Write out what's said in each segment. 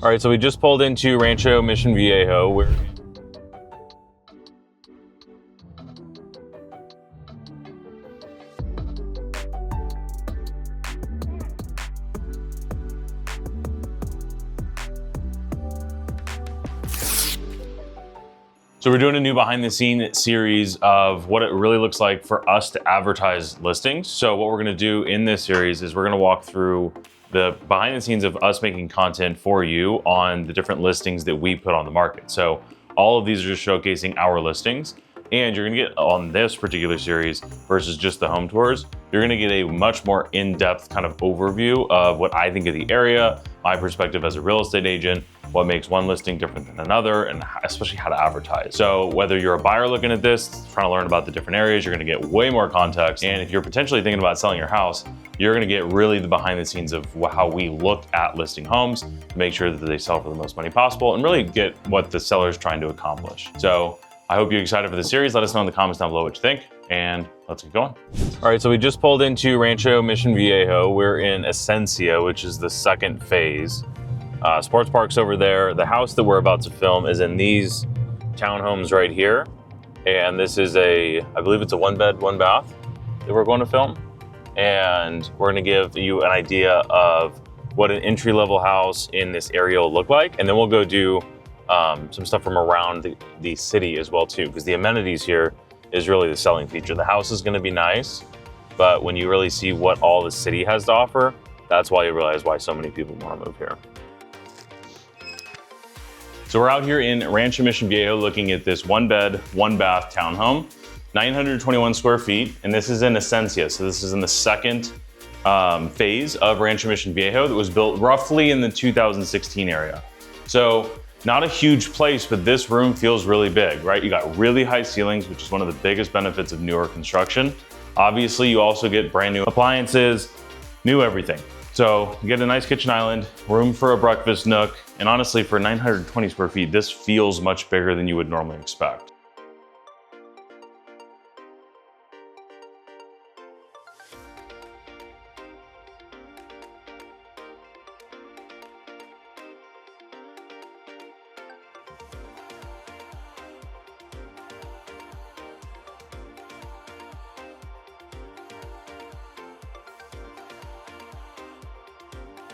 All right, so we just pulled into Rancho Mission Viejo. So we're doing a new behind the scenes series of what it really looks like for us to advertise listings. So what we're gonna do in this series is we're gonna walk through the behind the scenes of us making content for you on the different listings that we put on the market. So all of these are just showcasing our listings, and you're gonna get on this particular series versus just the home tours, you're gonna get a much more in-depth kind of overview of what I think of the area, my perspective as a real estate agent, what makes one listing different than another, and especially how to advertise. So whether you're a buyer looking at this, trying to learn about the different areas, you're gonna get way more context. And if you're potentially thinking about selling your house, you're gonna get really the behind the scenes of how we look at listing homes to make sure that they sell for the most money possible and really get what the seller is trying to accomplish. So I hope you're excited for the series. Let us know in the comments down below what you think, and let's get going. All right, so we just pulled into Rancho Mission Viejo. We're in Asencia, which is the second phase. Sports park's over there. The house that we're about to film is in these townhomes right here. And this is I believe it's a 1-bed, 1-bath that we're going to film. And we're gonna give you an idea of what an entry-level house in this area will look like. And then we'll go do some stuff from around the city as well too, because the amenities here is really the selling feature. The house is gonna be nice, but when you really see what all the city has to offer, that's why you realize why so many people wanna move here. So we're out here in Rancho Mission Viejo looking at this 1-bed, 1-bath townhome, 921 square feet, and this is in Asencia. So this is in the second phase of Rancho Mission Viejo that was built roughly in the 2016 area. So not a huge place, but this room feels really big, right? You got really high ceilings, which is one of the biggest benefits of newer construction. Obviously, you also get brand new appliances, new everything. So you get a nice kitchen island, room for a breakfast nook, and honestly, for 920 square feet, this feels much bigger than you would normally expect.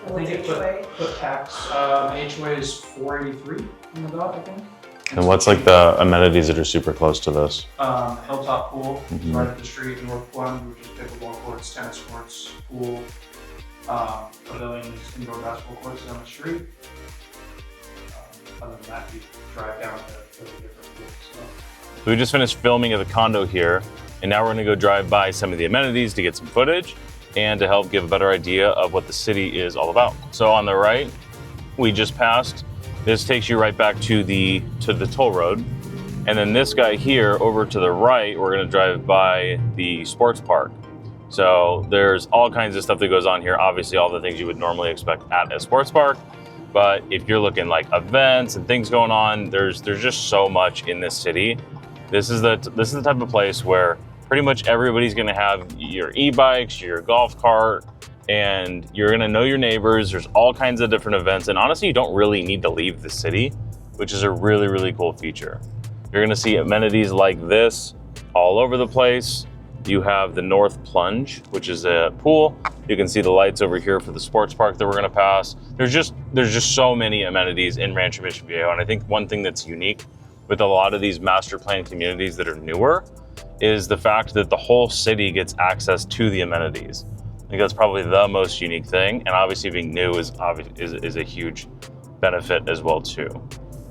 I think it put tax, HOA is 483 on the dot, I think. And what's like the amenities that are super close to this? Hilltop pool, right up the street, North Plunge, which is pickleball courts, tennis courts, pool, pavilions, indoor basketball courts down the street. Other than that, you drive down to the different pools. So we just finished filming at the condo here, and now we're gonna go drive by some of the amenities to get some footage and to help give a better idea of what the city is all about. So on the right, we just passed. This takes you right back to the toll road. And then this guy here over to the right, we're gonna drive by the sports park. So there's all kinds of stuff that goes on here. Obviously all the things you would normally expect at a sports park. But if you're looking like events and things going on, there's just so much in this city. This is the type of place where pretty much everybody's gonna have your e-bikes, your golf cart, and you're gonna know your neighbors. There's all kinds of different events. And honestly, you don't really need to leave the city, which is a really, really cool feature. You're gonna see amenities like this all over the place. You have the North Plunge, which is a pool. You can see the lights over here for the sports park that we're gonna pass. There's just so many amenities in Rancho Mission Viejo. And I think one thing that's unique with a lot of these master plan communities that are newer is the fact that the whole city gets access to the amenities. I think that's probably the most unique thing. And obviously being new is a huge benefit as well too.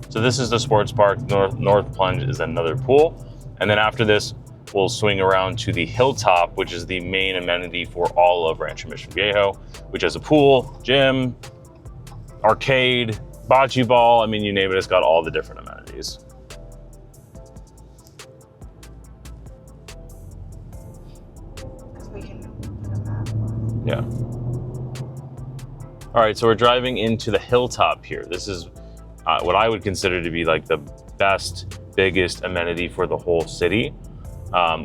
So this is the sports park. North Plunge is another pool. And then after this, we'll swing around to the Hilltop, which is the main amenity for all of Rancho Mission Viejo, which has a pool, gym, arcade, bocce ball. I mean, you name it, it's got all the different amenities. Yeah. All right, so we're driving into the Hilltop here. This is what I would consider to be like the best, biggest amenity for the whole city.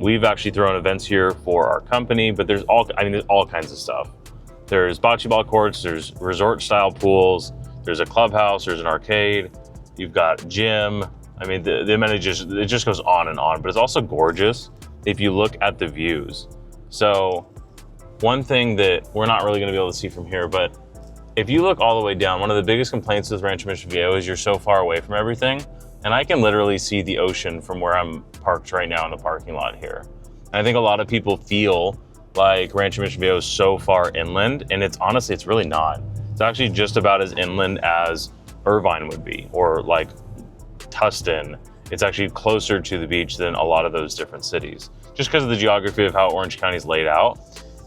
We've actually thrown events here for our company, but there's all kinds of stuff. There's bocce ball courts, there's resort style pools, There's a clubhouse, there's an arcade, you've got gym. I mean, the amenity it just goes on and on, but it's also gorgeous if you look at the views. So one thing that we're not really gonna be able to see from here, but if you look all the way down, one of the biggest complaints with Rancho Mission Viejo is you're so far away from everything. And I can literally see the ocean from where I'm parked right now in the parking lot here. And I think a lot of people feel like Rancho Mission Viejo is so far inland, and it's honestly, it's really not. It's actually just about as inland as Irvine would be, or like Tustin. It's actually closer to the beach than a lot of those different cities, just because of the geography of how Orange County is laid out.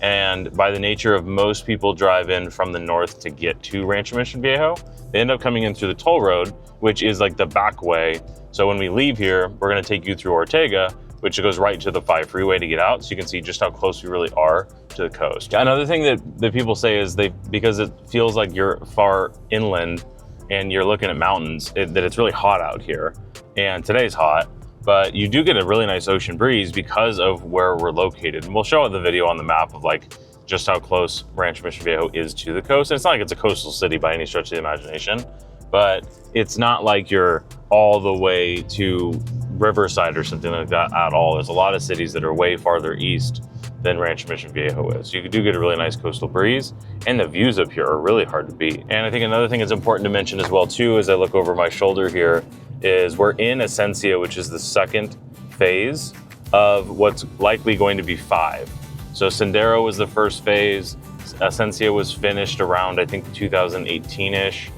And by the nature of most people drive in from the north to get to Rancho Mission Viejo, they end up coming in through the toll road, which is like the back way. So when we leave here, we're gonna take you through Ortega, which goes right to the 5 freeway to get out. So you can see just how close we really are to the coast. Another thing that people say is because it feels like you're far inland and you're looking at mountains, that it's really hot out here. And today's hot, but you do get a really nice ocean breeze because of where we're located. And we'll show the video on the map of like just how close Rancho Mission Viejo is to the coast. And it's not like it's a coastal city by any stretch of the imagination, but it's not like you're all the way to Riverside or something like that at all. There's a lot of cities that are way farther east than Rancho Mission Viejo is. So you do get a really nice coastal breeze, and the views up here are really hard to beat. And I think another thing that's important to mention as well too, as I look over my shoulder here, is we're in Asencia, which is the second phase of what's likely going to be 5. So Sendero was the first phase. Asencia was finished around, I think, 2018-ish.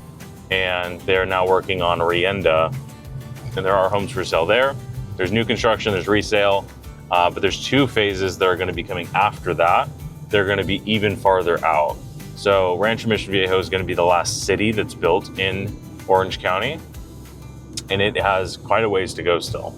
And they're now working on Rienda. And there are homes for sale there. There's new construction, there's resale, but there's 2 phases that are gonna be coming after that. They're gonna be even farther out. So Rancho Mission Viejo is gonna be the last city that's built in Orange County, and it has quite a ways to go still.